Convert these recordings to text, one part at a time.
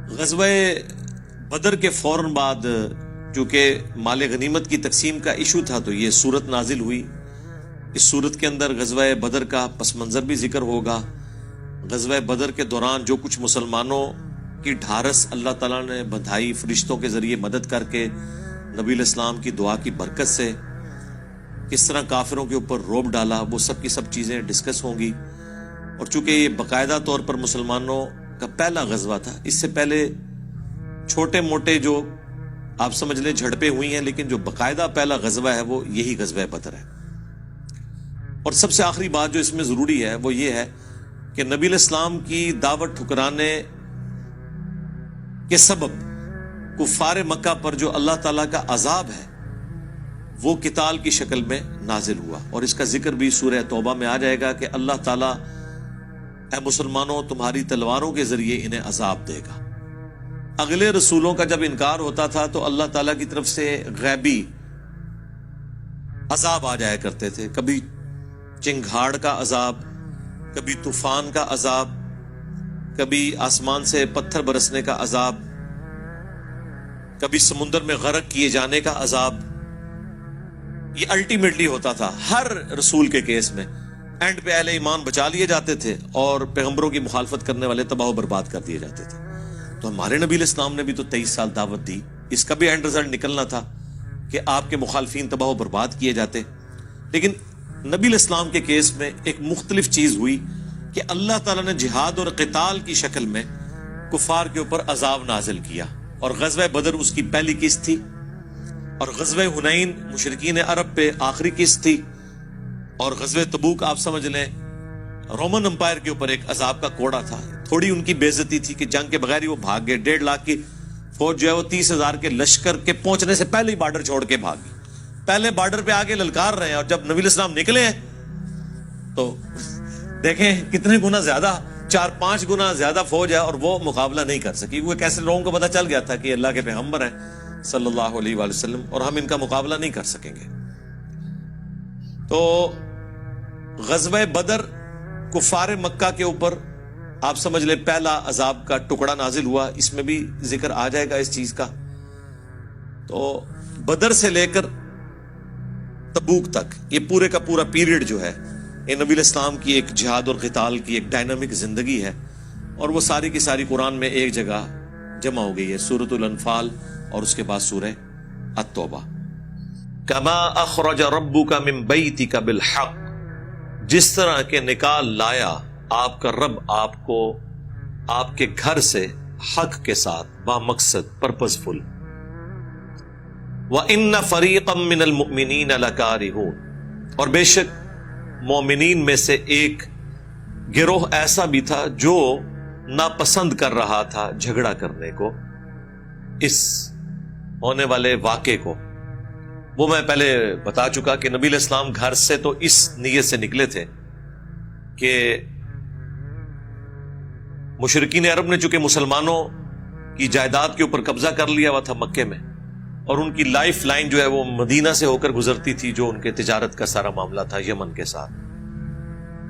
غزوہ بدر کے فوراً بعد چونکہ مال غنیمت کی تقسیم کا ایشو تھا تو یہ صورت نازل ہوئی. اس صورت کے اندر غزوہ بدر کا پس منظر بھی ذکر ہوگا. غزوہ بدر کے دوران جو کچھ مسلمانوں کی ڈھارس اللہ تعالیٰ نے بندھائی فرشتوں کے ذریعے مدد کر کے نبی علیہ السلام کی دعا کی برکت سے کس طرح کافروں کے اوپر روب ڈالا، وہ سب کی سب چیزیں ڈسکس ہوں گی. اور چونکہ یہ باقاعدہ طور پر مسلمانوں کا پہلا غزوہ تھا، اس سے پہلے چھوٹے موٹے جو آپ سمجھ لیں جھڑپیں ہوئی ہیں، لیکن جو باقاعدہ پہلا غزوہ ہے وہ یہی غزوہ بدر ہے. اور سب سے آخری بات جو اس میں ضروری ہے وہ یہ ہے کہ نبی علیہ السلام کی دعوت ٹھکرانے کے سبب کفار مکہ پر جو اللہ تعالیٰ کا عذاب ہے وہ قتال کی شکل میں نازل ہوا. اور اس کا ذکر بھی سورہ توبہ میں آ جائے گا کہ اللہ تعالیٰ اے مسلمانوں تمہاری تلواروں کے ذریعے انہیں عذاب دے گا. اگلے رسولوں کا جب انکار ہوتا تھا تو اللہ تعالیٰ کی طرف سے غیبی عذاب آ جایا کرتے تھے، کبھی چنگھاڑ کا عذاب، کبھی طوفان کا عذاب، کبھی آسمان سے پتھر برسنے کا عذاب، کبھی سمندر میں غرق کیے جانے کا عذاب. یہ الٹیمیٹلی ہوتا تھا ہر رسول کے کیس میں. اینڈ پہ اہل ایمان بچا لیے جاتے تھے اور پیغمبروں کی مخالفت کرنے والے تباہ و برباد کر دیے جاتے تھے. تو ہمارے نبی علیہ السلام نے بھی تو 23 سال دعوت دی، اس کا بھی اینڈ رزلٹ نکلنا تھا کہ آپ کے مخالفین تباہ و برباد کیے جاتے. لیکن نبی علیہ السلام کے کیس میں ایک مختلف چیز ہوئی کہ اللہ تعالیٰ نے جہاد اور قتال کی شکل میں کفار کے اوپر عذاب نازل کیا. اور غزوہ بدر اس کی پہلی قسط تھی، اور غزوہ حنین مشرکین عرب پہ آخری قسط تھی، اور غزوہ تبوک آپ سمجھ لیں رومن امپائر کے اوپر ایک عذاب کا کوڑا تھا. تھوڑی ان کی بے عزتی تھی کہ جنگ کے بغیر ہی وہ بھاگ گئے. 1.5 لاکھ کی فوج جو ہے وہ 30,000 کے لشکر کے پہنچنے سے پہلے ہی بارڈر چھوڑ کے بھاگی. پہلے بارڈر پہ آگے للکار رہے ہیں، اور جب نبی علیہ السلام نکلے ہیں تو دیکھیں کتنے گنا زیادہ، 4-5 گنا زیادہ فوج ہے اور وہ مقابلہ نہیں کر سکی. وہ کیسے لوگوں کو پتہ چل گیا تھا کہ اللہ کے پیغمبر ہیں صلی اللہ علیہ وآلہ وسلم اور ہم ان کا مقابلہ نہیں کر سکیں گے. تو غزوہ بدر کفار مکہ کے اوپر آپ سمجھ لیں پہلا عذاب کا ٹکڑا نازل ہوا. اس میں بھی ذکر آ جائے گا اس چیز کا. تو بدر سے لے کر تبوک تک یہ پورے کا پورا پیریڈ جو ہے یہ نبی علیہ السلام کی ایک جہاد اور قتال کی ایک ڈائنامک زندگی ہے، اور وہ ساری کی ساری قرآن میں ایک جگہ جمع ہو گئی ہے، سورۃ الانفال اور اس کے بعد سورہ التوبہ. کما اخرج ربک من بیتک بالحق، جس طرح کے نکال لایا آپ کا رب آپ کو آپ کے گھر سے حق کے ساتھ، با مقصد، پرپزفل. وَإِنَّ فَرِيقًا مِّنَ الْمُؤْمِنِينَ لَكَارِهُونَ، اور بے شک مومنین میں سے ایک گروہ ایسا بھی تھا جو ناپسند کر رہا تھا جھگڑا کرنے کو، اس ہونے والے واقعے کو. وہ میں پہلے بتا چکا کہ نبی علیہ السلام گھر سے تو اس نیت سے نکلے تھے کہ مشرکین عرب نے چونکہ مسلمانوں کی جائیداد کے اوپر قبضہ کر لیا ہوا تھا مکے میں، اور ان کی لائف لائن جو ہے وہ مدینہ سے ہو کر گزرتی تھی، جو ان کے تجارت کا سارا معاملہ تھا یمن کے ساتھ.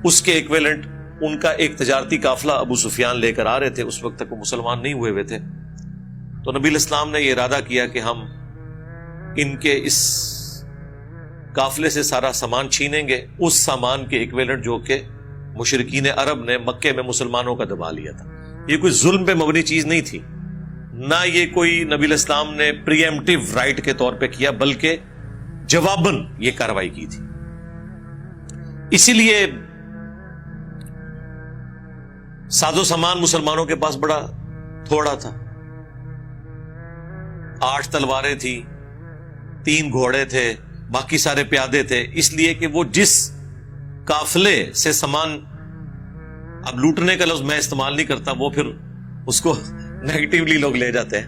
اس کے ایکویلنٹ ان کا ایک تجارتی قافلہ ابو سفیان لے کر آ رہے تھے. اس وقت تک وہ مسلمان نہیں ہوئے تھے. تو نبی علیہ السلام نے یہ ارادہ کیا کہ ہم ان کے اس قافلے سے سارا سامان چھینیں گے، اس سامان کے ایکویلنٹ جو کہ مشرکین عرب نے مکے میں مسلمانوں کا دبا لیا تھا. یہ کوئی ظلم پہ مبنی چیز نہیں تھی، نہ یہ کوئی نبی علیہ السلام نے پری ایمپٹیو رائٹ کے طور پہ کیا، بلکہ جواباً یہ کارروائی کی تھی. اسی لیے ساز و سامان مسلمانوں کے پاس بڑا تھوڑا تھا. 8 تلواریں تھی، 3 گھوڑے تھے، باقی سارے پیادے تھے، اس لیے کہ وہ جس قافلے سے سامان، اب لوٹنے کا لفظ میں استعمال نہیں کرتا، وہ پھر اس کو نیگیٹیولی لوگ لے جاتے ہیں.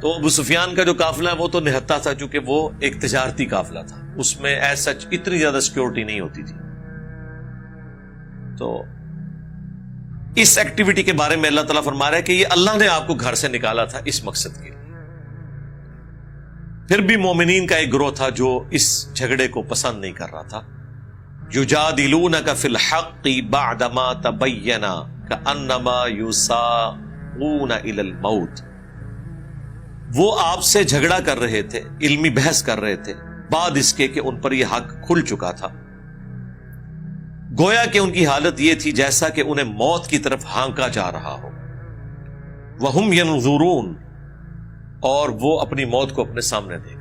تو ابو سفیان کا جو قافلہ ہے وہ تو نہتا تھا، چونکہ وہ ایک تجارتی قافلہ تھا، اس میں ایز سچ اتنی زیادہ سیکیورٹی نہیں ہوتی تھی. تو اس ایکٹیویٹی کے بارے میں اللہ تعالیٰ فرما رہا ہے کہ یہ اللہ نے آپ کو گھر سے نکالا تھا اس مقصد کے. پھر بھی مومنین کا ایک گروہ تھا جو اس جھگڑے کو پسند نہیں کر رہا تھا. یجادلونک فی الحق بعدما تبین کانما یساقون یسابقون الی الموت، وہ آپ سے جھگڑا کر رہے تھے، علمی بحث کر رہے تھے بعد اس کے کہ ان پر یہ حق کھل چکا تھا. گویا کہ ان کی حالت یہ تھی جیسا کہ انہیں موت کی طرف ہانکا جا رہا ہو. وَهُمْ يَنْظُرُونَ، اور وہ اپنی موت کو اپنے سامنے دیکھ.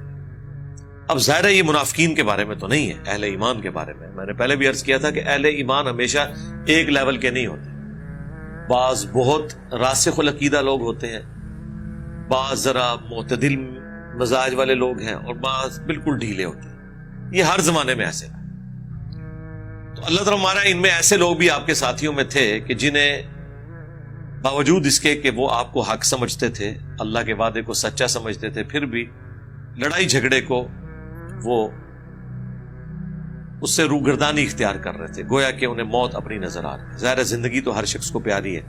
اب ظاہر ہے یہ منافقین کے بارے میں تو نہیں ہے، اہل ایمان کے بارے میں نے پہلے بھی عرض کیا تھا کہ اہل ایمان ہمیشہ ایک لیول کے نہیں ہوتے. بعض بہت راسخ العقیدہ لوگ ہوتے ہیں، بعض ذرا معتدل مزاج والے لوگ ہیں، اور بعض بالکل ڈھیلے ہوتے ہیں. یہ ہر زمانے میں ایسے. تو اللہ تعالیٰ ہمارا ان میں ایسے لوگ بھی آپ کے ساتھیوں میں تھے کہ جنہیں باوجود اس کے کہ وہ آپ کو حق سمجھتے تھے، اللہ کے وعدے کو سچا سمجھتے تھے، پھر بھی لڑائی جھگڑے کو وہ اس سے روگردانی اختیار کر رہے تھے، گویا کہ انہیں موت اپنی نظر آ رہی ہے. ظاہر ہے زندگی تو ہر شخص کو پیاری ہے،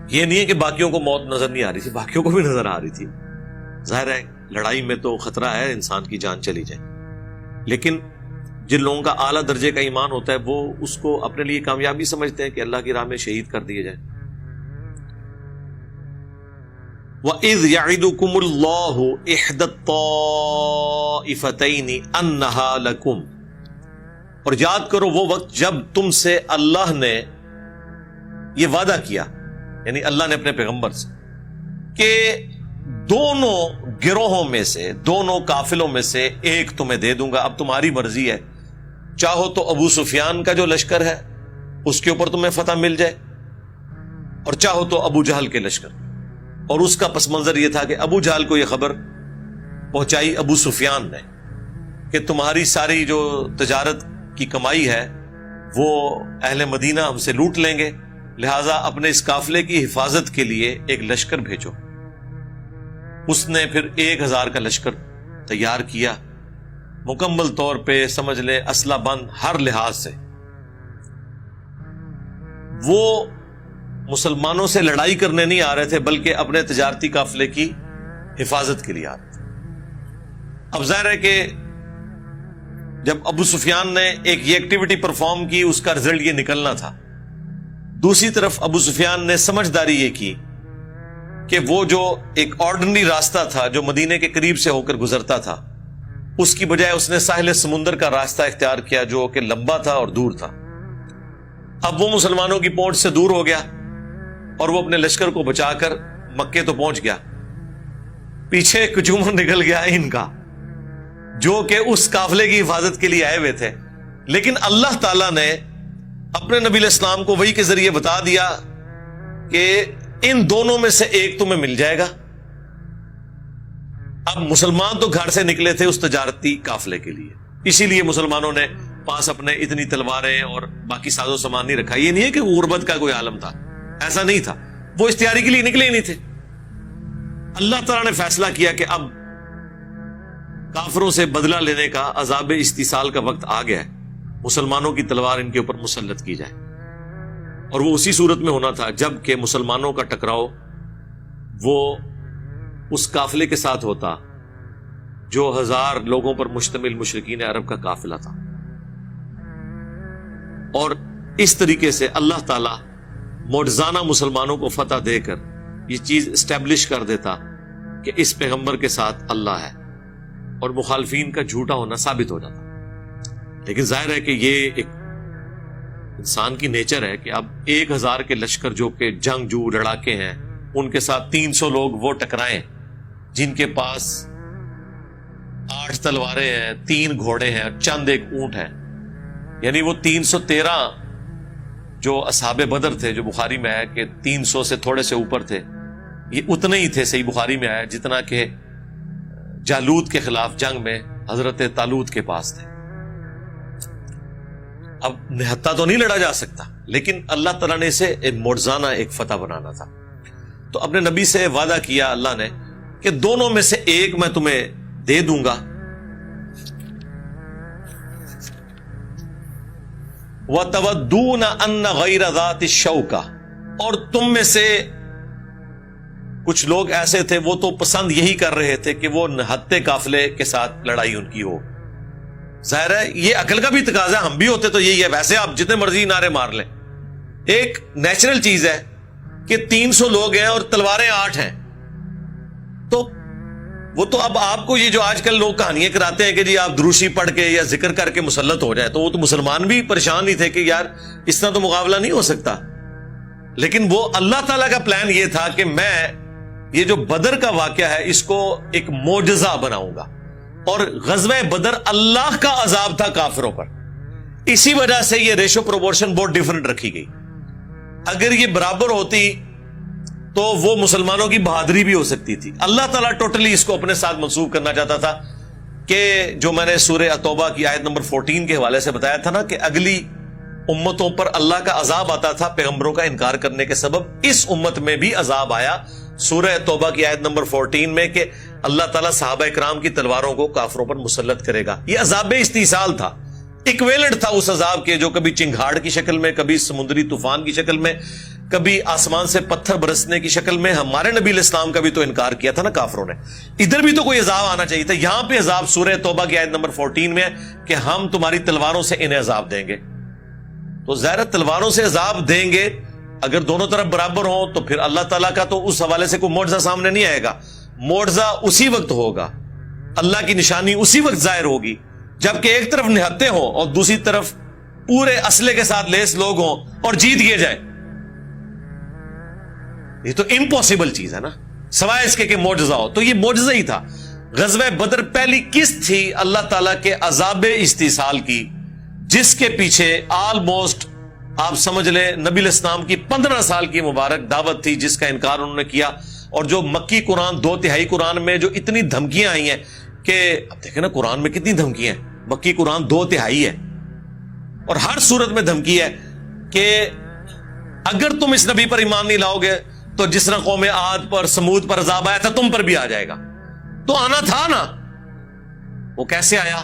یہ نہیں ہے کہ باقیوں کو موت نظر نہیں آ رہی تھی، باقیوں کو بھی نظر آ رہی تھی. ظاہر ہے لڑائی میں تو خطرہ ہے انسان کی جان چلی جائے، لیکن جن لوگوں کا اعلیٰ درجے کا ایمان ہوتا ہے وہ اس کو اپنے لیے کامیابی سمجھتے ہیں کہ اللہ کی راہ میں شہید کر دیے جائیں. وَإِذْ يَعِدُكُمُ اللَّهُ إِحْدَى الطَّائِفَتَيْنِ أَنَّهَا لَكُمْ، اور یاد کرو وہ وقت جب تم سے اللہ نے یہ وعدہ کیا، یعنی اللہ نے اپنے پیغمبر سے، کہ دونوں گروہوں میں سے، دونوں قافلوں میں سے ایک تمہیں دے دوں گا. اب تمہاری مرضی ہے، چاہو تو ابو سفیان کا جو لشکر ہے اس کے اوپر تمہیں فتح مل جائے، اور چاہو تو ابو جہل کے لشکر. اور اس کا پس منظر یہ تھا کہ ابو جہل کو یہ خبر پہنچائی ابو سفیان نے کہ تمہاری ساری جو تجارت کی کمائی ہے وہ اہل مدینہ ہم سے لوٹ لیں گے، لہٰذا اپنے اس قافلے کی حفاظت کے لیے ایک لشکر بھیجو. اس نے پھر 1000 کا لشکر تیار کیا، مکمل طور پہ سمجھ لیں اسلحہ بند ہر لحاظ سے. وہ مسلمانوں سے لڑائی کرنے نہیں آ رہے تھے بلکہ اپنے تجارتی قافلے کی حفاظت کے لیے آ رہے تھے. اب ظاہر ہے کہ جب ابو سفیان نے ایک یہ ایکٹیویٹی پرفارم کی اس کا رزلٹ یہ نکلنا تھا. دوسری طرف ابو سفیان نے سمجھداری یہ کی کہ وہ جو ایک آرڈنری راستہ تھا جو مدینے کے قریب سے ہو کر گزرتا تھا، اس کی بجائے اس نے ساحل سمندر کا راستہ اختیار کیا جو کہ لمبا تھا اور دور تھا. اب وہ مسلمانوں کی پہنچ سے دور ہو گیا اور وہ اپنے لشکر کو بچا کر مکے تو پہنچ گیا، پیچھے کچومر نکل گیا ان کا جو کہ اس قافلے کی حفاظت کے لیے آئے ہوئے تھے. لیکن اللہ تعالیٰ نے اپنے نبی علیہ السلام کو وحی کے ذریعے بتا دیا کہ ان دونوں میں سے ایک تمہیں مل جائے گا. اب مسلمان تو گھر سے نکلے تھے اس تجارتی قافلے کے لیے، اسی لیے مسلمانوں نے پاس اپنے اتنی تلواریں اور باقی ساز و سامان نہیں رکھا. یہ نہیں ہے کہ غربت کا کوئی عالم تھا، ایسا نہیں تھا، وہ اشتہاری کے لیے نکلے ہی نہیں تھے. اللہ تعالیٰ نے فیصلہ کیا کہ اب کافروں سے بدلہ لینے کا، عذاب استیصال کا وقت آ گیا ہے، مسلمانوں کی تلوار ان کے اوپر مسلط کی جائے. اور وہ اسی صورت میں ہونا تھا جب کہ مسلمانوں کا ٹکراؤ وہ اس قافلے کے ساتھ ہوتا جو 1000 لوگوں پر مشتمل مشرکین عرب کا قافلہ تھا. اور اس طریقے سے اللہ تعالیٰ معجزانہ مسلمانوں کو فتح دے کر یہ چیز اسٹیبلش کر دیتا کہ اس پیغمبر کے ساتھ اللہ ہے، اور مخالفین کا جھوٹا ہونا ثابت ہو جاتا. لیکن ظاہر ہے کہ یہ ایک انسان کی نیچر ہے کہ اب 1000 کے لشکر جو کہ جنگجو لڑاکے ہیں، ان کے ساتھ 300 لوگ وہ ٹکرائیں جن کے پاس 8 تلواریں ہیں، 3 گھوڑے ہیں اور چند ایک اونٹ ہے. یعنی وہ 313 جو اصحاب بدر تھے، جو بخاری میں ہے کہ 300 سے تھوڑے سے اوپر تھے، یہ اتنے ہی تھے، صحیح بخاری میں آیا، جتنا کہ جالوت کے خلاف جنگ میں حضرت طالوت کے پاس تھے. اب نہتا تو نہیں لڑا جا سکتا، لیکن اللہ تعالیٰ نے اسے معجزانہ ایک فتح بنانا تھا. تو اپنے نبی سے وعدہ کیا اللہ نے کہ دونوں میں سے ایک میں تمہیں دے دوں گا. وَتَوَدُّونَ أَنَّ غَيْرَ ذَاتِ الشَّوْكَةِ، اور تم میں سے کچھ لوگ ایسے تھے وہ تو پسند یہی کر رہے تھے کہ وہ نہتے قافلے کے ساتھ لڑائی ان کی ہو. ظاہر ہے یہ عقل کا بھی تقاضا، ہم بھی ہوتے تو یہی ہے، ویسے آپ جتنے مرضی نعرے مار لیں، ایک نیچرل چیز ہے کہ 300 لوگ ہیں اور تلواریں 8 ہیں، تو وہ تو اب آپ کو یہ جو آج کل لوگ کہانیاں کراتے ہیں کہ جی آپ دروشی پڑھ کے یا ذکر کر کے مسلط ہو جائیں، تو وہ تو مسلمان بھی پریشان نہیں تھے کہ یار اس طرح تو مقابلہ نہیں ہو سکتا. لیکن وہ اللہ تعالیٰ کا پلان یہ تھا کہ میں یہ جو بدر کا واقعہ ہے اس کو ایک معجزہ بناؤں گا. اور غزوہ بدر اللہ کا عذاب تھا کافروں پر، اسی وجہ سے یہ ریشو پروپورشن بہت ڈیفرنٹ رکھی گئی. اگر یہ برابر ہوتی تو وہ مسلمانوں کی بہادری بھی ہو سکتی تھی. اللہ تعالیٰ ٹوٹلی اس کو اپنے ساتھ منسوب کرنا چاہتا تھا کہ جو میں نے سورہ توبہ کی آیت نمبر 14 کے حوالے سے بتایا تھا نا کہ اگلی امتوں پر اللہ کا عذاب آتا تھا پیغمبروں کا انکار کرنے کے سبب، اس امت میں بھی عذاب آیا سورہ توبہ کی آیت نمبر 14 میں کہ اللہ تعالیٰ صحابہ کرام کی تلواروں کو کافروں پر مسلط کرے گا. یہ عذاب استیصال تھا، ایکویلنٹ تھا اس عذاب کے جو کبھی چنگھاڑ کی شکل میں، کبھی سمندری طوفان کی شکل میں، کبھی آسمان سے پتھر برسنے کی شکل میں. ہمارے نبی علیہ السلام کا بھی تو انکار کیا تھا نا کافروں نے، ادھر بھی تو کوئی عذاب آنا چاہیے تھا. یہاں پہ عذاب سورہ توبہ کی آیت نمبر 14 میں ہے کہ ہم تمہاری تلواروں سے انہیں عذاب دیں گے. تو ظاہر تلواروں سے عذاب دیں گے، اگر دونوں طرف برابر ہوں تو پھر اللہ تعالیٰ کا تو اس حوالے سے کوئی معجزہ سامنے نہیں آئے گا. معجزہ اسی وقت ہوگا، اللہ کی نشانی اسی وقت ظاہر ہوگی جبکہ ایک طرف نہتے ہوں اور دوسری طرف پورے اسلحے کے ساتھ لیس لوگ ہوں اور جیت گئے جائیں. یہ تو امپاسبل چیز ہے نا، سوائے اس کے کہ معجزہ ہو. تو یہ معجزہ ہی تھا. غزوہ بدر پہلی قسط تھی اللہ تعالیٰ کے عذاب استیصال کی، جس کے پیچھے آلموسٹ آپ سمجھ لیں نبی علیہ السلام کی 15 سال کی مبارک دعوت تھی جس کا انکار انہوں نے کیا. اور جو مکی قرآن 2/3 قرآن میں جو اتنی دھمکیاں آئی ہیں کہ اب دیکھیں نا قرآن میں کتنی دھمکیاں ہیں. مکی قرآن 2/3 ہے اور ہر صورت میں دھمکی ہے کہ اگر تم اس نبی پر ایمان نہیں لاؤ گے تو جس طرح قوم عاد پر سمود پر عذاب آیا تھا تم پر بھی آ جائے گا. تو آنا تھا نا، وہ کیسے آیا؟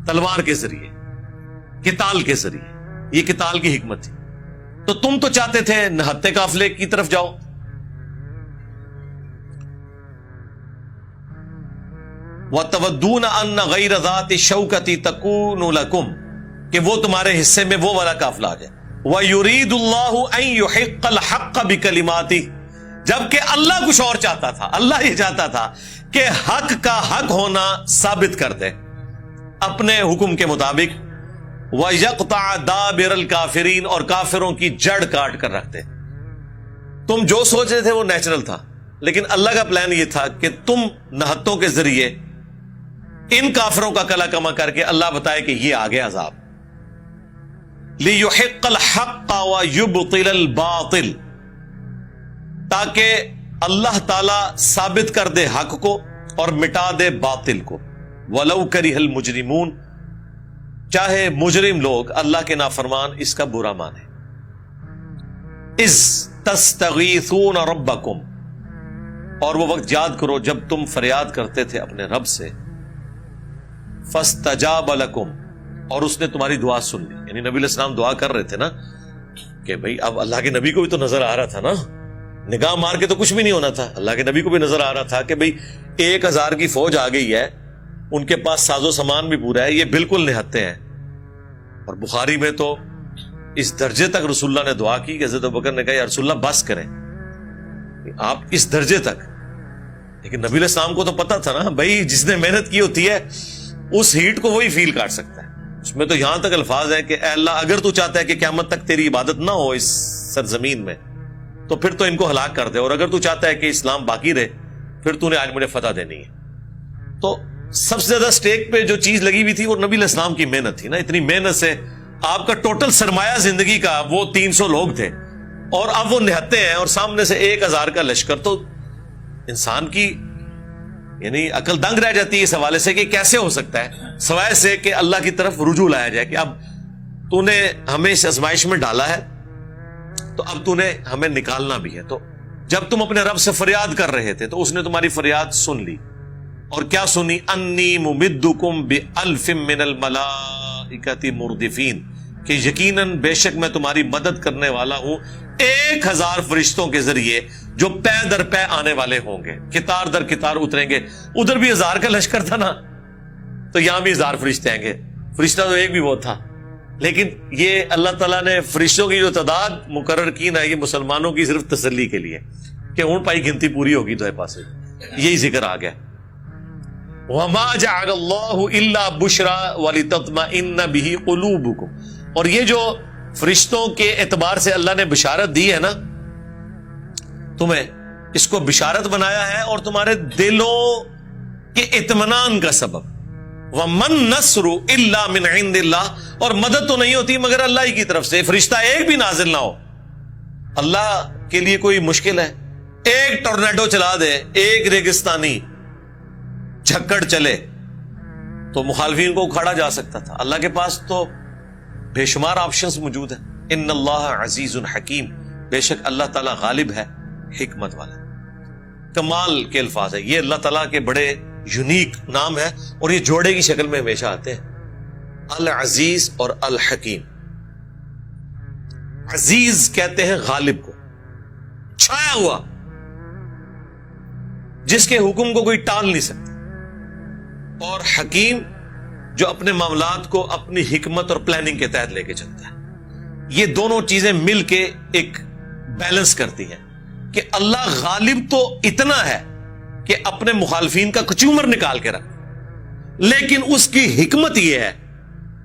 تلوار کے ذریعے، قتال کے ذریعے. یہ قتال کی حکمت تھی. تو تم تو چاہتے تھے نہتے قافلے کی طرف جاؤ. وَتَوَدُّونَ أَنَّ غَيْرَ ذَاتِ الشَّوْكَةِ تَكُونُ لَكُمْ، کہ وہ تمہارے حصے میں وہ والا قافلہ آ جائے. وَيُرِيدُ اللَّهُ أَن يُحِقَّ الْحَقَّ بِكَلِمَاتِهِ، جبکہ اللہ کچھ اور چاہتا تھا. اللہ یہ چاہتا تھا کہ حق کا حق ہونا ثابت کر دے اپنے حکم کے مطابق. وَيَقْطَعَ دَابِرَ الْكَافِرِينَ، اور کافروں کی جڑ کاٹ کر رکھتے. تم جو سوچ رہے تھے وہ نیچرل تھا، لیکن اللہ کا پلان یہ تھا کہ تم نہتوں کے ذریعے ان کافروں کا کلا کما کر کے اللہ بتائے کہ یہ آگے عذاب. لِيُحِقَّ الْحَقَّ وَيُبْطِلَ الْبَاطِلَ، تاکہ اللہ تعالی ثابت کر دے حق کو اور مٹا دے باطل کو. وَلَوْ كَرِهَ الْمُجْرِمُونَ، چاہے مجرم لوگ اللہ کے نافرمان اس کا برا مانے. اِذْ تَسْتَغِيثُونَ رَبَّكُمْ، اور وہ وقت یاد کرو جب تم فریاد کرتے تھے اپنے رب سے. فَاسْتَجَابَ لَكُمْ، اور اس نے تمہاری دعا سن لی. یعنی نبی علیہ السلام دعا کر رہے تھے نا کہ بھئی اب اللہ کے نبی کو بھی تو نظر آ رہا تھا نا، نگاہ مار کے تو کچھ بھی نہیں ہونا تھا. اللہ کے نبی کو بھی نظر آ رہا تھا کہ بھئی 1000 کی فوج آ گئی ہے، ان کے پاس ساز و سامان بھی پورا ہے، یہ بالکل نہتے ہیں. اور بخاری میں تو اس درجے تک رسول اللہ نے دعا کی کہ حضرت ابوبکر نے کہا یا رسول اللہ بس کریں، آپ اس درجے تک. لیکن نبی علیہ السلام کو تو پتا تھا نا بھائی جس نے محنت کی ہوتی ہے اس ہیٹ کو وہی فیل کاٹ سکتا ہے. اس میں تو یہاں تک الفاظ ہیں کہ اے اللہ اگر تو چاہتا ہے کہ قیامت تک تیری عبادت نہ ہو اس سرزمین میں تو پھر تو ان کو ہلاک کر دے، اور اگر تو چاہتا ہے کہ اسلام باقی رہے پھر تو نے آج مجھے فتح دینی ہے. تو سب سے زیادہ سٹیک پہ جو چیز لگی ہوئی تھی وہ نبی علیہ السلام کی محنت تھی نا. اتنی محنت سے آپ کا ٹوٹل سرمایہ زندگی کا وہ 300 لوگ تھے اور اب وہ نہتے ہیں اور سامنے سے 1000 کا لشکر. تو انسان کی یعنی عقل دنگ رہ جاتی ہے اس حوالے سے کہ کیسے ہو سکتا ہے، سوائے سے کہ اللہ کی طرف رجوع لایا جائے کہ اب تو نے ہمیں اس آزمائش میں ڈالا ہے تو اب تو نے ہمیں نکالنا بھی ہے. تو جب تم اپنے رب سے فریاد کر رہے تھے تو اس نے تمہاری فریاد سن لی. اور کیا سنی؟ انی ممدکم بألف من الملائکۃ مردفین، کہ یقیناً بے شک میں تمہاری مدد کرنے والا ہوں 1000 فرشتوں کے ذریعے جو پے در پے آنے والے ہوں گے، قطار در قطار اتریں گے. ادھر بھی 1000 کا لشکر تھا نا، تو یہاں بھی 1000 فرشتے آئیں گے. فرشتہ تو ایک بھی وہ تھا لیکن یہ اللہ تعالیٰ نے فرشتوں کی جو تعداد مقرر کی نا، یہ مسلمانوں کی صرف تسلی کے لیے کہ اون پائی گنتی پوری ہوگی تو پاس یہی ذکر آ گیا. وَمَا جَعَلَ اللَّهُ إِلَّا بُشْرَى وَلِتَطْمَئِنَّ بِهِ قُلُوبُكُمْ. اور یہ جو فرشتوں کے اعتبار سے اللہ نے بشارت دی ہے نا تمہیں، اس کو بشارت بنایا ہے اور تمہارے دلوں کے اطمینان کا سبب. وَمَن نَّصْرُ إِلَّا مِنْ عِنْدِ اللَّهِ. اور مدد تو نہیں ہوتی مگر اللہ ہی کی طرف سے. فرشتہ ایک بھی نازل نہ ہو، اللہ کے لیے کوئی مشکل ہے؟ ایک ٹورنیڈو چلا دے، ایک ریگستانی جھکڑ چلے تو مخالفین کو اکھاڑا جا سکتا تھا. اللہ کے پاس تو بے شمار آپشنز موجود ہیں. ان اللہ عزیز حکیم. بے شک اللہ تعالیٰ غالب ہے، حکمت والا. کمال کے الفاظ ہے یہ، اللہ تعالیٰ کے بڑے یونیک نام ہے اور یہ جوڑے کی شکل میں ہمیشہ آتے ہیں، العزیز اور الحکیم. عزیز کہتے ہیں غالب کو، چھایا ہوا، جس کے حکم کو کوئی ٹال نہیں سکتا، اور حکیم جو اپنے معاملات کو اپنی حکمت اور پلاننگ کے تحت لے کے چلتا ہے. یہ دونوں چیزیں مل کے ایک بیلنس کرتی ہیں کہ اللہ غالب تو اتنا ہے کہ اپنے مخالفین کا کچومر نکال کے رکھ، لیکن اس کی حکمت یہ ہے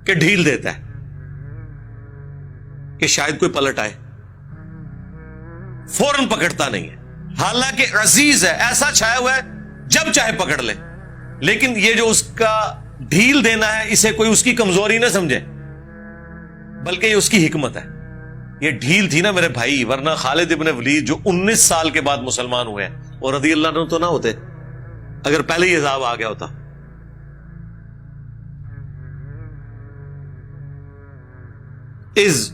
کہ ڈھیل دیتا ہے کہ شاید کوئی پلٹ آئے، فوراً پکڑتا نہیں ہے. حالانکہ عزیز ہے، ایسا چھایا ہوا ہے جب چاہے پکڑ لے، لیکن یہ جو اس کا ڈھیل دینا ہے اسے کوئی اس کی کمزوری نہ سمجھے، بلکہ یہ اس کی حکمت ہے. یہ ڈھیل تھی نا میرے بھائی، ورنہ خالد ابن ولید جو 19 سال کے بعد مسلمان ہوئے ہیں اور رضی اللہ عنہ تو نہ ہوتے اگر پہلے ہی عذاب آ گیا ہوتا. اذ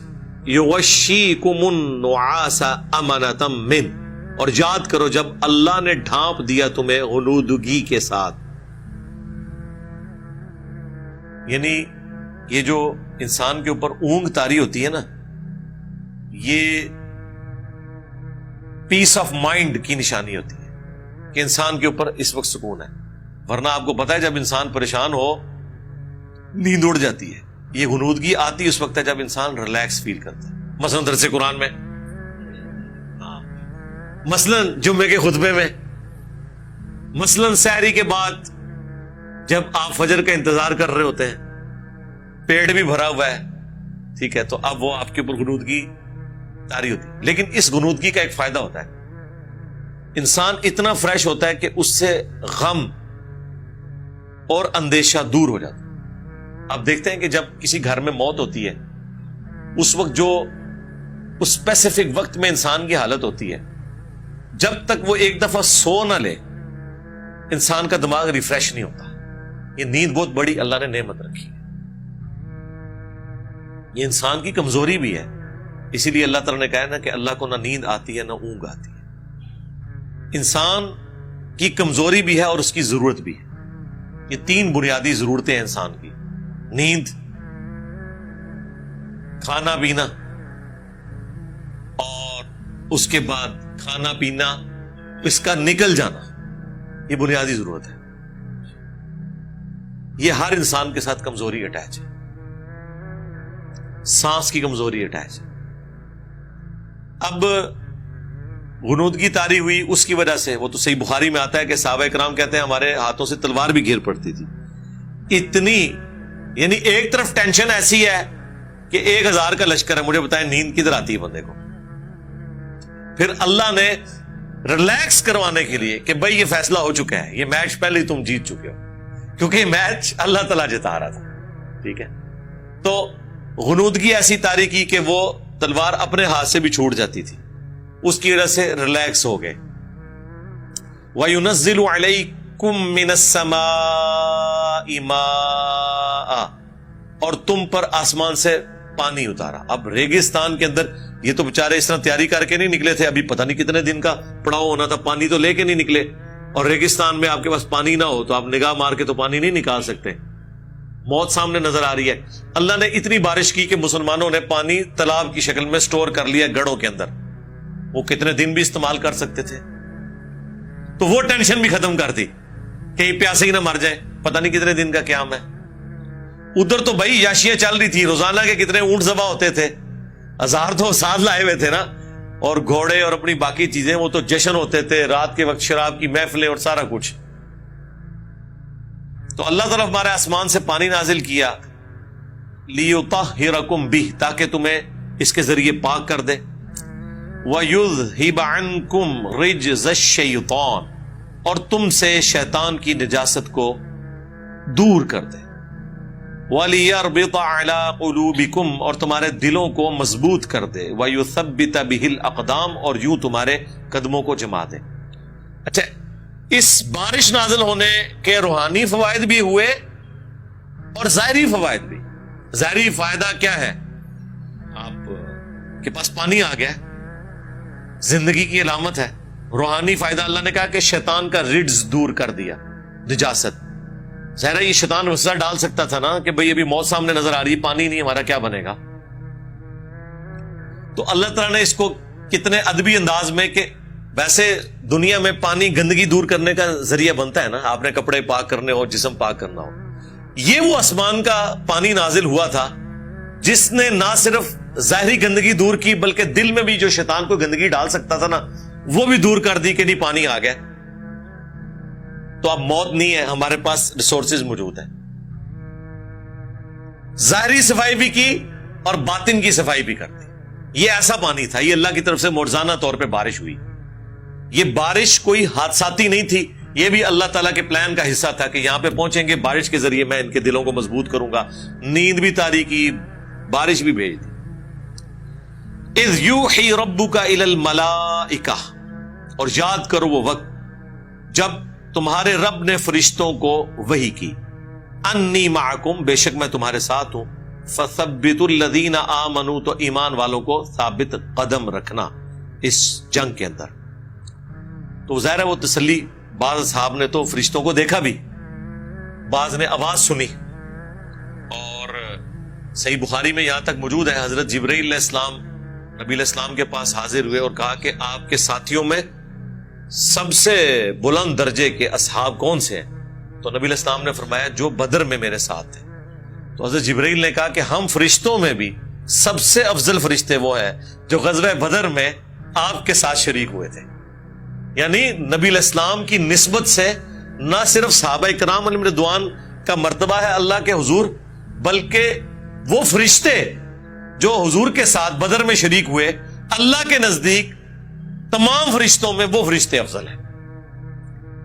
یغشیکم النعاس امنۃ من. اور یاد کرو جب اللہ نے ڈھانپ دیا تمہیں غنودگی کے ساتھ. یعنی یہ جو انسان کے اوپر اونگ طاری ہوتی ہے نا، یہ پیس آف مائنڈ کی نشانی ہوتی ہے کہ انسان کے اوپر اس وقت سکون ہے. ورنہ آپ کو پتا ہے جب انسان پریشان ہو نیند اڑ جاتی ہے. یہ غنودگی آتی اس وقت ہے جب انسان ریلیکس فیل کرتا ہے. مثلا درس قرآن میں، مثلا جمعے کے خطبے میں، مثلا سحری کے بعد جب آپ فجر کا انتظار کر رہے ہوتے ہیں، پیٹ بھی بھرا ہوا ہے، ٹھیک ہے، تو اب وہ آپ کے اوپر غنودگی طاری ہوتی ہے. لیکن اس غنودگی کا ایک فائدہ ہوتا ہے، انسان اتنا فریش ہوتا ہے کہ اس سے غم اور اندیشہ دور ہو جاتا ہے. آپ دیکھتے ہیں کہ جب کسی گھر میں موت ہوتی ہے اس وقت جو اس اسپیسیفک وقت میں انسان کی حالت ہوتی ہے، جب تک وہ ایک دفعہ سو نہ لے انسان کا دماغ ریفریش نہیں ہوتا. یہ نیند بہت بڑی اللہ نے نعمت رکھی ہے، یہ انسان کی کمزوری بھی ہے. اسی لیے اللہ تعالیٰ نے کہا نا کہ اللہ کو نہ نیند آتی ہے نہ اونگ آتی ہے. انسان کی کمزوری بھی ہے اور اس کی ضرورت بھی ہے. یہ 3 بنیادی ضرورتیں ہیں انسان کی: نیند، کھانا پینا، اور اس کے بعد کھانا پینا اس کا نکل جانا. یہ بنیادی ضرورت ہے. یہ ہر انسان کے ساتھ کمزوری اٹیچ ہے. سانس کی کمزوری اٹیچ ہے. اب غنودگی طاری ہوئی اس کی وجہ سے، وہ تو صحیح بخاری میں آتا ہے کہ صحابہ کرام کہتے ہیں ہمارے ہاتھوں سے تلوار بھی گھیر پڑتی تھی. اتنی، یعنی ایک طرف ٹینشن ایسی ہے کہ 1000 کا لشکر ہے، مجھے بتائیں نیند کدھر آتی ہے بندے کو. پھر اللہ نے ریلیکس کروانے کے لیے کہ بھائی یہ فیصلہ ہو چکا ہے، یہ میچ پہلے ہی تم جیت چکے ہو، کیونکہ یہ میچ اللہ تعالیٰ جتا رہا تھا. ٹھیک ہے، تو غنودگی ایسی طاری کی کہ وہ تلوار اپنے ہاتھ سے بھی چھوٹ جاتی تھی، اس کی وجہ سے ریلیکس ہو گئے. وَيُنَزِّلُ عَلَيْكُم مِّنَ السَّمَاءِ مَاءً. اور تم پر آسمان سے پانی اتارا. اب ریگستان کے اندر یہ تو بےچارے اس طرح تیاری کر کے نہیں نکلے تھے، ابھی پتہ نہیں کتنے دن کا پڑاؤ ہونا تھا، پانی تو لے کے نہیں نکلے. اور ریگستان میں آپ کے پاس پانی نہ ہو تو آپ نگاہ مار کے تو پانی نہیں نکال سکتے، موت سامنے نظر آ رہی ہے. اللہ نے اتنی بارش کی کہ مسلمانوں نے پانی تالاب کی شکل میں سٹور کر لیا گڑھوں کے اندر. وہ کتنے دن بھی استعمال کر سکتے تھے. تو وہ ٹینشن بھی ختم کر دی کہ یہ پیاسے ہی نہ مر جائے، پتہ نہیں کتنے دن کا قیام ہے. ادھر تو بھائی یاشیاں چل رہی تھی، روزانہ کے کتنے اونٹ ذبح ہوتے تھے، ہزار تو ساتھ لائے ہوئے تھے نا، اور گھوڑے اور اپنی باقی چیزیں، وہ تو جشن ہوتے تھے، رات کے وقت شراب کی محفلیں اور سارا کچھ. تو اللہ تعالیٰ ہمارے آسمان سے پانی نازل کیا لیطہرکم بہ، تاکہ تمہیں اس کے ذریعے پاک کر دے. وَيُذْهِبَ عَنْكُمْ رِجْزَ الشَّيْطَانِ، اور تم سے شیطان کی نجاست کو دور کر دے. وَلِيَرْبِطَ عَلَىٰ قُلُوبِكُمْ، اور تمہارے دلوں کو مضبوط کر دے. وَيُثَبِّتَ بِهِ الْأَقْدَامِ، اور یوں تمہارے قدموں کو جما دے. اچھا، اس بارش نازل ہونے کے روحانی فوائد بھی ہوئے اور ظاہری فوائد بھی. ظاہری فائدہ کیا ہے؟ آپ کے پاس پانی آ گیا، زندگی کی علامت ہے. روحانی فائدہ اللہ نے کہا کہ شیطان کا رجز دور کر دیا، نجاست. ظاہر یہ شیطان وسوسہ ڈال سکتا تھا نا کہ بھئی ابھی موت سامنے نظر آ رہی ہے، پانی نہیں، ہمارا کیا بنے گا. تو اللہ تعالیٰ نے اس کو کتنے ادبی انداز میں، کہ ویسے دنیا میں پانی گندگی دور کرنے کا ذریعہ بنتا ہے نا، آپ نے کپڑے پاک کرنے ہو، جسم پاک کرنا ہو. یہ وہ آسمان کا پانی نازل ہوا تھا جس نے نہ صرف ظاہری گندگی دور کی، بلکہ دل میں بھی جو شیطان کو گندگی ڈال سکتا تھا نا، وہ بھی دور کر دی کہ نہیں، پانی آ گیا تو اب موت نہیں ہے، ہمارے پاس ریسورسز موجود ہیں. ظاہری صفائی بھی کی اور باطن کی صفائی بھی کر دی. یہ ایسا پانی تھا، یہ اللہ کی طرف سے معجزانہ طور پہ بارش ہوئی. یہ بارش کوئی حادثاتی نہیں تھی، یہ بھی اللہ تعالیٰ کے پلان کا حصہ تھا کہ یہاں پہ پہنچیں گے، بارش کے ذریعے میں ان کے دلوں کو مضبوط کروں گا. نیند بھی طاری کی، بارش بھی بھیج دی. اذ یوحی ربک الی الملائکہ، اور یاد کرو وہ وقت جب تمہارے رب نے فرشتوں کو وحی کی، انی معکم، بے شک میں تمہارے ساتھ ہوں. فثبتوا الذین آمنوا، تو ایمان والوں کو ثابت قدم رکھنا اس جنگ کے اندر. تو ظاہر ہے وہ تسلی، بعض اصحاب نے تو فرشتوں کو دیکھا بھی، بعض نے آواز سنی. اور صحیح بخاری میں یہاں تک موجود ہے، حضرت جبرائیل علیہ السلام نبی علیہ السلام کے پاس حاضر ہوئے اور کہا کہ آپ کے ساتھیوں میں سب سے بلند درجے کے اصحاب کون سے ہیں؟ تو نبی علیہ السلام نے فرمایا جو بدر میں میرے ساتھ ہیں. تو حضرت جبرائیل نے کہا کہ ہم فرشتوں میں بھی سب سے افضل فرشتے وہ ہیں جو غزوہ بدر میں آپ کے ساتھ شریک ہوئے تھے. یعنی نبی علیہ السلام کی نسبت سے نہ صرف صحابہ کرام علیہم رضوان کا مرتبہ ہے اللہ کے حضور، بلکہ وہ فرشتے جو حضور کے ساتھ بدر میں شریک ہوئے، اللہ کے نزدیک تمام فرشتوں میں وہ فرشتے افضل ہیں.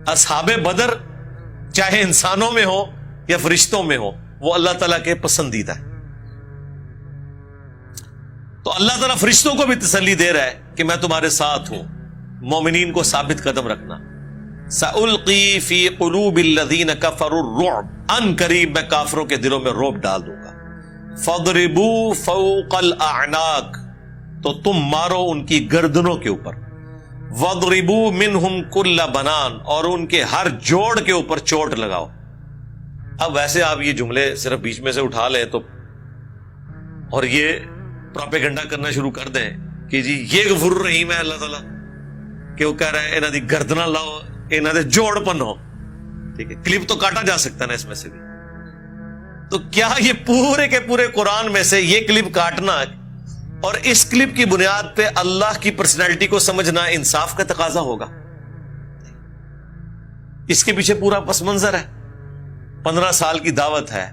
اصحاب بدر چاہے انسانوں میں ہو یا فرشتوں میں ہو، وہ اللہ تعالیٰ کے پسندیدہ ہے. تو اللہ تعالیٰ فرشتوں کو بھی تسلی دے رہا ہے کہ میں تمہارے ساتھ ہوں، مومنین کو ثابت قدم رکھنا. سألقی فی قلوب الذین کفروا الرعب، ان قریب میں کافروں کے دلوں میں رعب ڈال دوں گا. فاضربوا فوق الاعناق، تو تم مارو ان کی گردنوں کے اوپر. واضربوا منہم کل بنان، اور ان کے ہر جوڑ کے اوپر چوٹ لگاؤ. اب ویسے آپ یہ جملے صرف بیچ میں سے اٹھا لیں تو اور یہ پروپیگنڈا کرنا شروع کر دیں کہ جی یہ غفور الرحیم ہے اللہ تعالیٰ، کہ وہ کہہ رہے ہیں انہاں دی گردناں لاؤ، انہاں دے جوڑ پنو. ٹھیک ہے، کلپ تو کاٹا جا سکتا ہے نا اس میں سے بھی. تو کیا یہ پورے کے پورے قرآن میں سے یہ کلپ کاٹنا اور اس کلپ کی بنیاد پہ اللہ کی پرسنالٹی کو سمجھنا انصاف کا تقاضا ہوگا؟ اس کے پیچھے پورا پس منظر ہے. 15 سال کی دعوت ہے،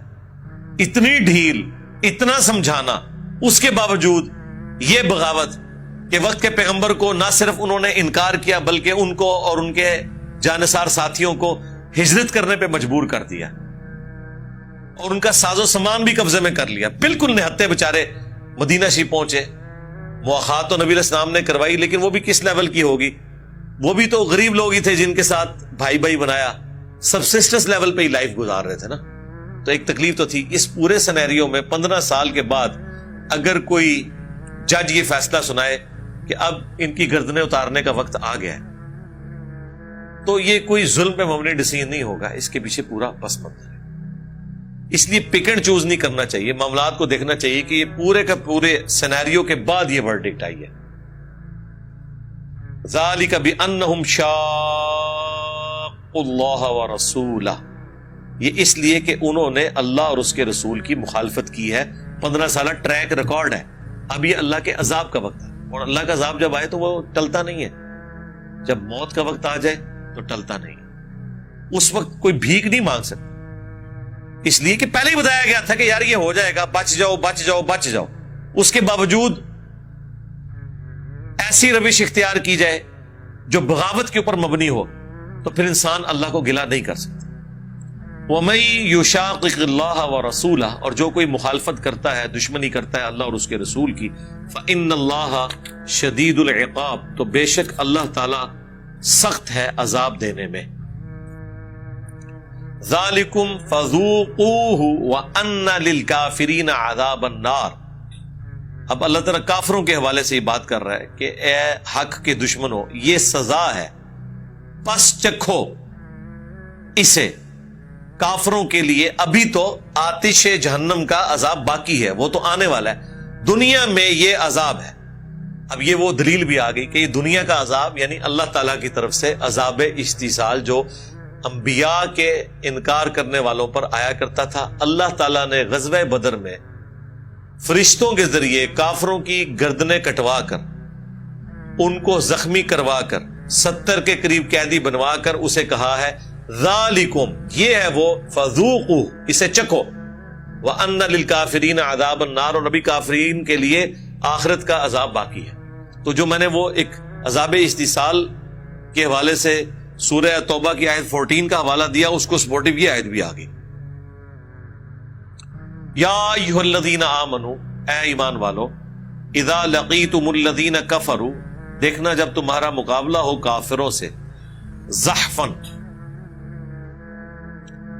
اتنی ڈھیل، اتنا سمجھانا، اس کے باوجود یہ بغاوت کہ وقت کے پیغمبر کو نہ صرف انہوں نے انکار کیا بلکہ ان کو اور ان کے جانثار ساتھیوں کو ہجرت کرنے پہ مجبور کر دیا اور ان کا ساز و سامان بھی قبضے میں کر لیا. بالکل نہتے بیچارے مدینہ شریف پہنچے، مواخات تو نبی علیہ السلام نے کروائی، لیکن وہ بھی کس لیول کی ہوگی؟ وہ بھی تو غریب لوگ ہی تھے جن کے ساتھ بھائی بھائی بنایا، سبسسٹنس لیول پہ ہی لائف گزار رہے تھے نا. تو ایک تکلیف تو تھی. اس پورے سینیریو میں 15 سال کے بعد اگر کوئی جج یہ فیصلہ سنائے کہ اب ان کی گردنیں اتارنے کا وقت آ گیا ہے، تو یہ کوئی ظلم پہ مبنی ڈیسیژن نہیں ہوگا، اس کے پیچھے پورا پس منظر ہے. اس لیے پک اینڈ چوز نہیں کرنا چاہیے، معاملات کو دیکھنا چاہیے کہ یہ پورے کا پورے سینیریو کے بعد یہ ورڈکٹ آئی ہے. ذالک بانہم شاقوا اللہ ورسولہ، یہ اس لیے کہ انہوں نے اللہ اور اس کے رسول کی مخالفت کی ہے. 15 سالہ ٹریک ریکارڈ ہے. اب یہ اللہ کے عذاب کا وقت ہے، اور اللہ کا عذاب جب آئے تو وہ ٹلتا نہیں ہے. جب موت کا وقت آ جائے تو ٹلتا نہیں ہے. اس وقت کوئی بھیک نہیں مانگ سکتا، اس لیے کہ پہلے ہی بتایا گیا تھا کہ یار یہ ہو جائے گا، بچ جاؤ بچ جاؤ بچ جاؤ. اس کے باوجود ایسی روش اختیار کی جائے جو بغاوت کے اوپر مبنی ہو تو پھر انسان اللہ کو گلہ نہیں کر سکتا. وَمَن يُشَاقِقِ اللَّهَ وَرَسُولَهُ، اور جو کوئی مخالفت کرتا ہے، دشمنی کرتا ہے اللہ اور اس کے رسول کی، فَإِنَّ اللَّهَ شَدِيدُ الْعِقَابِ، تو بے شک اللہ تعالی سخت ہے عذاب دینے میں. ذَلِكُمْ فَذُوقُوهُ وَأَنَّ لِلْكَافِرِينَ عَذَابَ النَّارِ. اب اللہ تعالیٰ کافروں کے حوالے سے یہ بات کر رہا ہے کہ اے حق کے دشمنوں، یہ سزا ہے، پس چکھو اسے. کافروں کے لیے ابھی تو آتش جہنم کا عذاب باقی ہے، وہ تو آنے والا ہے. دنیا میں یہ عذاب ہے. اب یہ وہ دلیل بھی آ گئی کہ یہ دنیا کا عذاب یعنی اللہ تعالیٰ کی طرف سے عذاب استحصال جو انبیاء کے انکار کرنے والوں پر آیا کرتا تھا. اللہ تعالیٰ نے غزوہ بدر میں فرشتوں کے ذریعے کافروں کی گردنیں کٹوا کر، ان کو زخمی کروا کر، 70 کے قریب قیدی بنوا کر اسے کہا ہے ذالکم، یہ ہے وہ، فذوقوا، اسے چکھو، وَأَنَّ لِلْكَافِرِينَ عَذَابَ النَّارِ، اور نبی کافرین کے لیے آخرت کا عذاب باقی ہے. تو جو میں نے وہ ایک عذاب استحصال کے حوالے سے سورہ توبہ کی آیت 14 کا حوالہ دیا، اس کو سپورٹیو یہ آیت بھی آ گئی. یا ایھا الذین آمنوا، اے ایمان والو، اذا لقیتم الذین کفروا، دیکھنا جب تمہارا مقابلہ ہو کافروں سے، زحفاً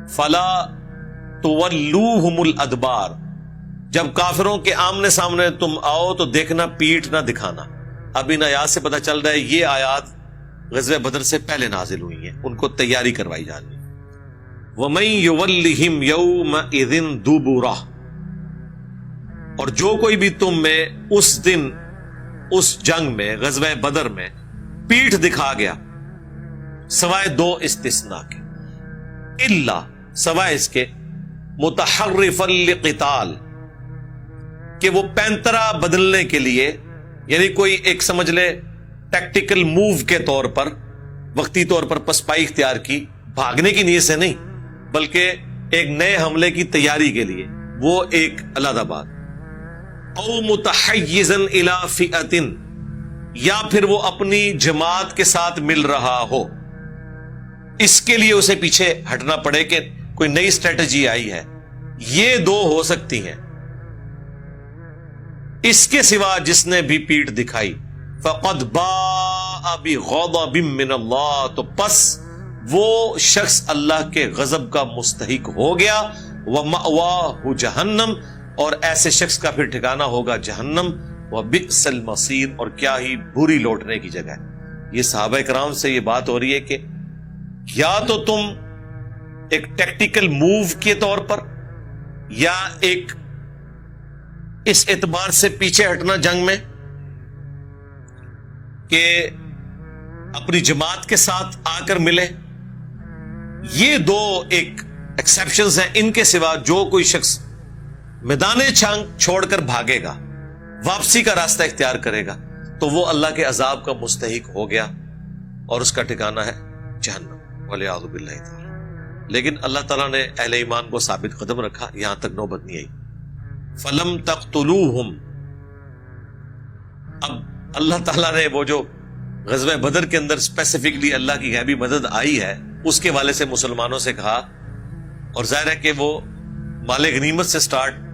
فلا تولوہم الادبار، جب کافروں کے آمنے سامنے تم آؤ تو دیکھنا پیٹھ نہ دکھانا. اب ان آیات سے پتہ چل رہا ہے یہ آیات غزوہ بدر سے پہلے نازل ہوئی ہیں، ان کو تیاری کروائی جانی. وَمَن يُوَلِّهِمْ يَوْمَئِذٍ دُبُرَهُ، اور جو کوئی بھی تم میں اس دن اس جنگ میں غزوہ بدر میں پیٹھ دکھا گیا، سوائے 2 استثناء کے، الا، سوائے اس کے، متحرفا لقتال، کہ وہ پینترا بدلنے کے لیے، یعنی کوئی ایک سمجھ لے ٹیکٹیکل موو کے طور پر، وقتی طور پر پسپائی اختیار کی، بھاگنے کی نیت سے نہیں بلکہ ایک نئے حملے کی تیاری کے لیے، وہ ایک علیحدہ بات. او متحیزا الی فئۃ، یا پھر وہ اپنی جماعت کے ساتھ مل رہا ہو، اس کے لیے اسے پیچھے ہٹنا پڑے کہ کوئی نئی اسٹریٹجی آئی ہے. یہ 2 ہو سکتی ہیں. اس کے سوا جس نے بھی پیٹھ دکھائی، فقد باء بغضب من اللہ، تو پس وہ شخص اللہ کے غضب کا مستحق ہو گیا. ومأواہ جہنم، اور ایسے شخص کا پھر ٹھکانہ ہوگا جہنم. وبئس المصیر، اور کیا ہی بری لوٹنے کی جگہ ہے. یہ صحابہ کرام سے یہ بات ہو رہی ہے کہ یا تو تم ایک ٹیکٹیکل موو کے طور پر، یا ایک اس اعتبار سے پیچھے ہٹنا جنگ میں کہ اپنی جماعت کے ساتھ آ کر ملے. یہ 2 ایک ایکسیپشنز ہیں. ان کے سوا جو کوئی شخص میدان جنگ چھوڑ کر بھاگے گا، واپسی کا راستہ اختیار کرے گا، تو وہ اللہ کے عذاب کا مستحق ہو گیا اور اس کا ٹھکانہ ہے جہنم، والعیاذ باللہ تعالی. لیکن اللہ تعالیٰ نے اہل ایمان کو ثابت قدم رکھا، یہاں تک نوبت نہیں آئی. فلم تقتلوہم، اب اللہ تعالیٰ نے وہ جو غزوہ بدر کے اندر اسپیسیفکلی اللہ کی غیبی مدد آئی ہے، اس کے والے سے مسلمانوں سے کہا، اور ظاہر ہے کہ وہ مال غنیمت سے سٹارٹ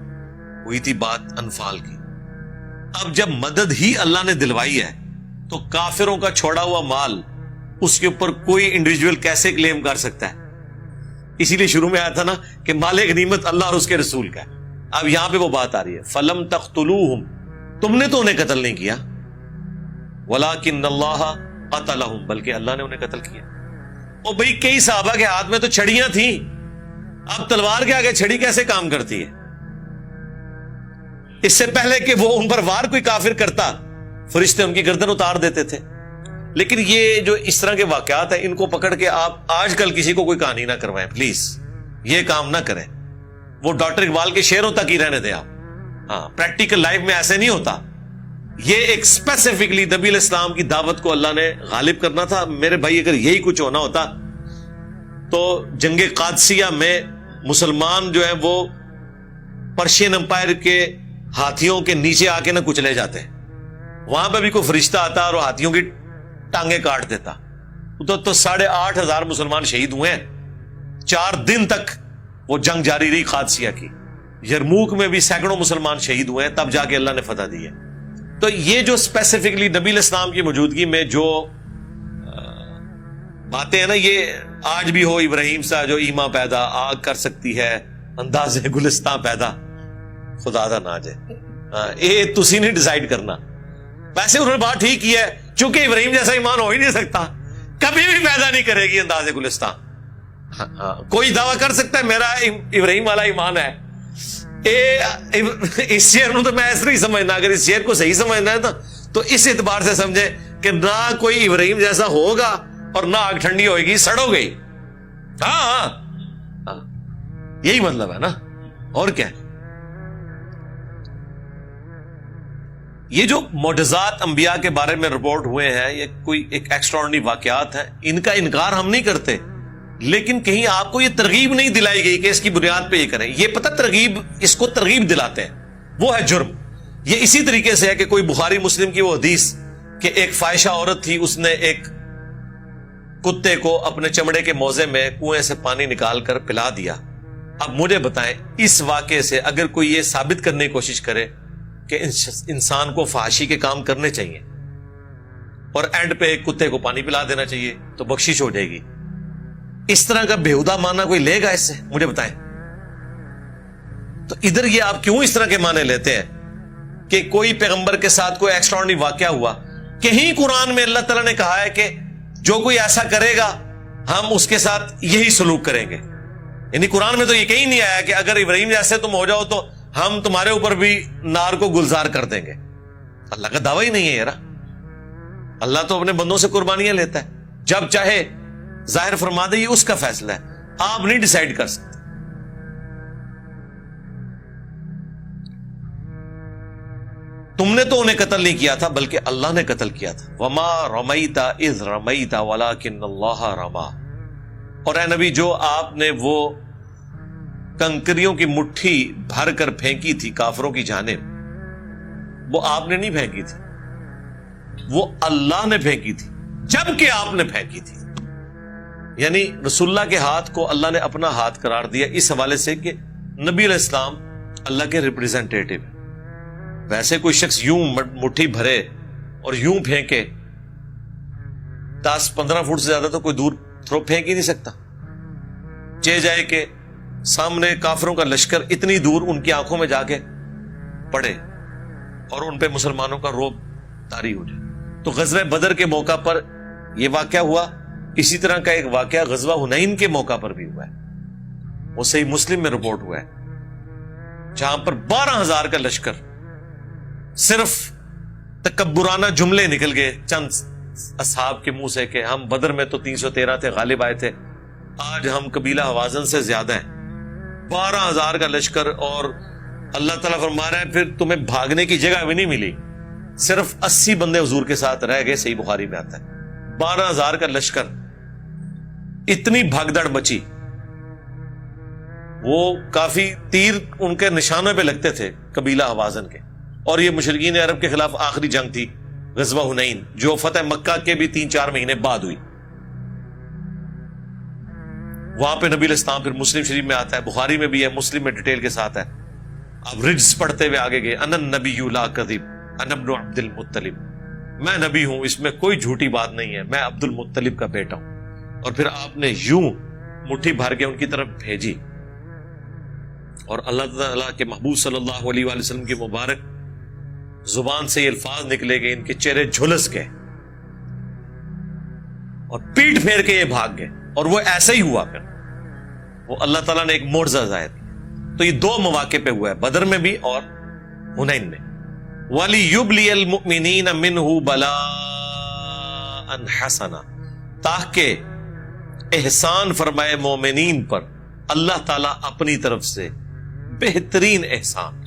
ہوئی تھی بات انفال کی. اب جب مدد ہی اللہ نے دلوائی ہے تو کافروں کا چھوڑا ہوا مال، اس کے اوپر کوئی انڈیویجول کیسے کلیم کر سکتا ہے؟ اسی لیے شروع میں آیا تھا نا کہ مال غنیمت اللہ اور اس کے رسول کا ہے. اب یہاں پہ وہ بات آ رہی ہے، فلم تقتلوہم، تم نے تو انہیں قتل نہیں کیا، ولکن اللہ قتلہم، بلکہ اللہ نے انہیں قتل کیا. اور بھئی کئی صحابہ کے ہاتھ میں تو چھڑیاں تھیں، اب تلوار کے آگے چھڑی کیسے کام کرتی ہے؟ اس سے پہلے کہ وہ ان پر وار کوئی کافر کرتا، فرشتے ان کی گردن اتار دیتے تھے. لیکن یہ جو اس طرح کے واقعات ہیں، ان کو پکڑ کے آپ آج کل کسی کو کوئی کہانی نہ کروائیں پلیز. یہ کام نہ کریں. وہ ڈاکٹر اقبال کے شعروں تک ہی رہنے دیں آپ. ہاں پریکٹیکل لائف میں ایسے نہیں ہوتا. یہ ایک اسپیسیفکلی نبی علیہ السلام کی دعوت کو اللہ نے غالب کرنا تھا. میرے بھائی اگر یہی کچھ ہونا ہوتا تو جنگ قادسیہ میں مسلمان جو ہیں وہ پرشین امپائر کے ہاتھیوں کے نیچے آ کے نہ کچلے جاتے. وہاں پہ بھی کوئی فرشتہ آتا اور ہاتھیوں کی ٹانگیں کاٹ دیتا. تو 8,500 مسلمان شہید ہوئے ہیں. 4 دن تک وہ جنگ جاری رہی قادسیہ کی. یرموک میں بھی سینکڑوں مسلمان شہید ہوئے ہیں, تب جا کے اللہ نے فتح دی ہے. تو یہ جو اسپیسیفکلی نبی علیہ السلام کی موجودگی میں جو باتیں ہیں نا, یہ آج بھی ہو ابراہیم سا جو ایما پیدا آگ کر سکتی ہے انداز گلستان پیدا خدا دا نہ جائے. یہ تسی نہیں ڈیسائیڈ کرنا. ویسے انہوں نے بات ٹھیک کی ہے, چونکہ ابراہیم جیسا ایمان ہو ہی نہیں سکتا, کبھی بھی پیدا نہیں کرے گی انداز گلستان. کوئی دعویٰ کر سکتا ہے میرا ابراہیم والا ایمان ہے. اس شعر کو تو میں ایسا نہیں سمجھنا. اگر اس شعر کو صحیح سمجھنا ہے تو اس اعتبار سے سمجھے کہ نہ کوئی ابراہیم جیسا ہوگا اور نہ آگ ٹھنڈی ہوئے گی, سڑو گئی. ہاں یہی مطلب ہے نا, اور کیا. یہ جو معجزات انبیاء کے بارے میں رپورٹ ہوئے ہیں, یہ کوئی ایک ایکسٹراڈنری واقعات ہیں, ان کا انکار ہم نہیں کرتے, لیکن کہیں آپ کو یہ ترغیب نہیں دلائی گئی کہ اس کی بنیاد پہ یہ کریں. یہ پتہ ترغیب, اس کو ترغیب دلاتے ہیں, وہ ہے جرم. یہ اسی طریقے سے ہے کہ کوئی بخاری مسلم کی وہ حدیث کہ ایک فاحشہ عورت تھی, اس نے ایک کتے کو اپنے چمڑے کے موزے میں کنویں سے پانی نکال کر پلا دیا. اب مجھے بتائیں اس واقعے سے اگر کوئی یہ ثابت کرنے کی کوشش کرے کہ انسان کو فحاشی کے کام کرنے چاہیے اور اینڈ پہ ایک کتے کو پانی پلا دینا چاہیے تو بخشش ہو جائے گی, اس طرح کا بےہودہ معنی کوئی لے گا اس سے؟ مجھے بتائیں. تو ادھر یہ آپ کیوں اس طرح کے معنی لیتے ہیں کہ کوئی پیغمبر کے ساتھ کوئی ایکسٹراڈنری واقعہ ہوا؟ کہیں قرآن میں اللہ تعالیٰ نے کہا ہے کہ جو کوئی ایسا کرے گا ہم اس کے ساتھ یہی سلوک کریں گے. یعنی قرآن میں تو یہ کہیں نہیں آیا کہ اگر ابراہیم جیسے تم ہو جاؤ تو ہم تمہارے اوپر بھی نار کو گلزار کر دیں گے. اللہ کا دعویٰ ہی نہیں ہے یار. اللہ تو اپنے بندوں سے قربانیاں لیتا ہے, جب چاہے ظاہر فرما دے, یہ اس کا فیصلہ ہے, آپ نہیں ڈیسائیڈ کر سکتے. تم نے تو انہیں قتل نہیں کیا تھا بلکہ اللہ نے قتل کیا تھا. وما رمیت اذ رمیت ولکن اللہ رما. اور اے نبی جو آپ نے وہ کنکریوں کی مٹھی بھر کر پھینکی تھی کافروں کی جانب, وہ آپ نے نہیں پھینکی تھی, وہ اللہ نے پھینکی تھی جبکہ آپ نے پھینکی تھی. یعنی رسول اللہ کے ہاتھ کو اللہ نے اپنا ہاتھ قرار دیا اس حوالے سے کہ نبی علیہ السلام اللہ کے ریپریزنٹیٹو ہیں. ویسے کوئی شخص یوں مٹھی بھرے اور یوں پھینکے 10-15 فٹ سے زیادہ تو کوئی دور تھرو پھینک ہی نہیں سکتا. چہ جائے کہ سامنے کافروں کا لشکر اتنی دور ان کی آنکھوں میں جا کے پڑے اور ان پہ مسلمانوں کا رعب طاری ہو جائے. تو غزوہ بدر کے موقع پر یہ واقعہ ہوا. اسی طرح کا ایک واقعہ غزوہ حنین کے موقع پر بھی ہوا ہے, وہ صحیح مسلم میں رپورٹ ہوا ہے, جہاں پر 12,000 کا لشکر, صرف تکبرانہ جملے نکل گئے چند اصحاب کے منہ سے کہ ہم بدر میں تو 313 تھے, غالب آئے تھے, آج ہم قبیلہ حوازن سے زیادہ ہیں. 12,000 کا لشکر, اور اللہ تعالیٰ فرما رہا ہے پھر تمہیں بھاگنے کی جگہ بھی نہیں ملی, صرف 80 بندے حضور کے ساتھ رہ گئے. صحیح بخاری میں آتا ہے 12,000 کا لشکر, اتنی بھگدڑ مچی. وہ کافی تیر ان کے نشانوں پہ لگتے تھے قبیلہ حوازن کے, اور یہ مشرکین عرب کے خلاف آخری جنگ تھی غزوہ حنین, جو فتح مکہ کے بھی 3-4 مہینے بعد ہوئی. وہاں پہ نبی علیہ السلام, پھر مسلم شریف میں آتا ہے, بخاری میں بھی ہے, مسلم میں ڈیٹیل کے ساتھ ہے. اب رجز پڑھتے ہوئے آگے گئے, انا النبی لا کذب انا ابن عبد المطلب, میں نبی ہوں, اس میں کوئی جھوٹی بات نہیں ہے, میں عبد المطلب کا بیٹا ہوں. اور پھر آپ نے یوں مٹھی بھر کے ان کی طرف بھیجی, اور اللہ تعالیٰ کے محبوب صلی اللہ علیہ وآلہ وسلم کی مبارک زبان سے یہ الفاظ نکلے گئے, ان کے چہرے جھلس گئے اور پیٹ پھیر کے یہ بھاگ گئے. اور وہ ایسا ہی ہوا, پھر وہ اللہ تعالیٰ نے ایک معجزہ ظاہر کیا. تو یہ 2 مواقع پہ ہوا ہے, بدر میں بھی اور حنین میں. وَلِيُبْلِيَ الْمُؤْمِنِينَ مِنْهُ بَلَاءً حَسَنًا, تاکہ احسان فرمائے مومنین پر اللہ تعالیٰ اپنی طرف سے بہترین احسان،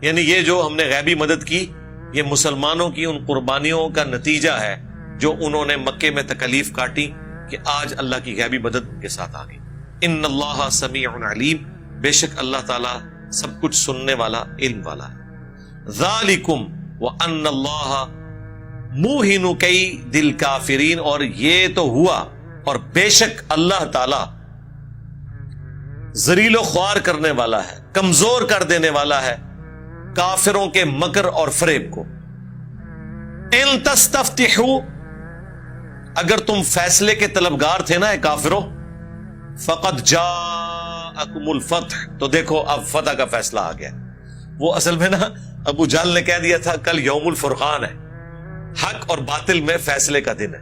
یعنی یہ جو ہم نے غیبی مدد کی، یہ مسلمانوں کی ان قربانیوں کا نتیجہ ہے جو انہوں نے مکے میں تکلیف کاٹی کہ آج اللہ کی غیبی مدد ان کے ساتھ آ گئی۔ ان اللہ سمیع علیم، بے شک اللہ تعالیٰ سب کچھ سننے والا، علم والا ہے۔ ذالکم وان اللہ موہن کید الکافرین، اور یہ تو ہوا اور بے شک اللہ تعالیٰ ذلیل و خوار کرنے والا ہے، کمزور کر دینے والا ہے کافروں کے مکر اور فریب کو۔ ان تستفتحوا، اگر تم فیصلے کے طلبگار تھے نا اے کافروں، فقد جاءکم الفتح، تو دیکھو اب فتح کا فیصلہ آ گیا۔ وہ اصل میں نا ابو جہل نے کہہ دیا تھا کل یوم الفرقان ہے، حق اور باطل میں فیصلے کا دن ہے،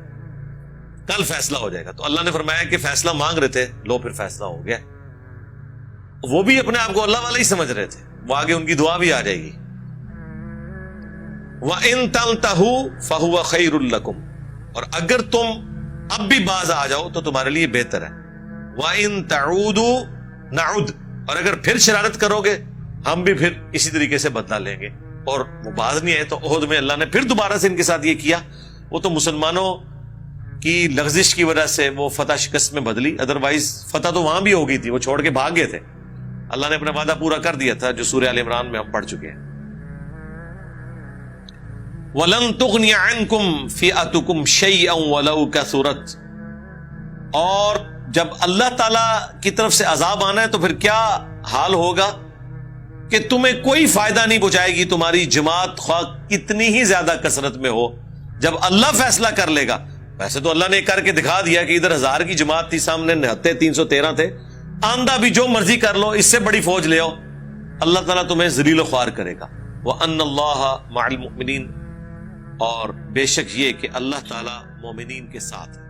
کل فیصلہ ہو جائے گا۔ تو اللہ نے فرمایا کہ فیصلہ مانگ رہے تھے، لو پھر فیصلہ ہو گیا۔ وہ بھی اپنے آپ کو اللہ والا ہی سمجھ رہے تھے، وہ آگے ان کی دعا بھی آ جائے گی۔ وَإِن تَنْتَهُوا فَهُوَ خَيْرٌ لَكُمْ، اور اگر تم اب بھی باز آ جاؤ تو تمہارے لیے بہتر ہے۔ وَإِن تَعُودُوا نَعُدْ، اور اگر پھر شرارت کرو گے ہم بھی پھر اسی طریقے سے بدلہ لیں گے۔ اور وہ باز نہیں آئے تو احد میں اللہ نے پھر دوبارہ سے ان کے ساتھ یہ کیا۔ وہ تو مسلمانوں کی لغزش کی وجہ سے وہ فتح شکست میں بدلی، ادروائز فتح تو وہاں بھی ہو گئی تھی، وہ چھوڑ کے بھاگ گئے تھے۔ اللہ نے اپنا وعدہ پورا کر دیا تھا جو سورہ آل عمران میں ہم پڑھ چکے ہیں۔ وَلَن تُغْنِيَ عَنْكُمْ فِئَتُكُمْ شَيْئًا وَلَوْ كَثُرَتْ، اور جب اللہ تعالی کی طرف سے عذاب آنا ہے تو پھر کیا حال ہوگا کہ تمہیں کوئی فائدہ نہیں پہنچائے گی تمہاری جماعت، خواہ کتنی ہی زیادہ کثرت میں ہو۔ جب اللہ فیصلہ کر لے گا، ویسے تو اللہ نے کر کے دکھا دیا کہ ادھر 1000 کی جماعت تھی، سامنے 313 تھے، آندہ بھی جو مرضی کر لو، اس سے بڑی فوج لے آؤ، اللہ تعالیٰ تمہیں ذلیل و خوار کرے گا۔ وَأَنَّ اللَّهَ مَعَ الْمُؤْمِنِينَ، اور بے شک یہ کہ اللہ تعالیٰ مومنین کے ساتھ ہے۔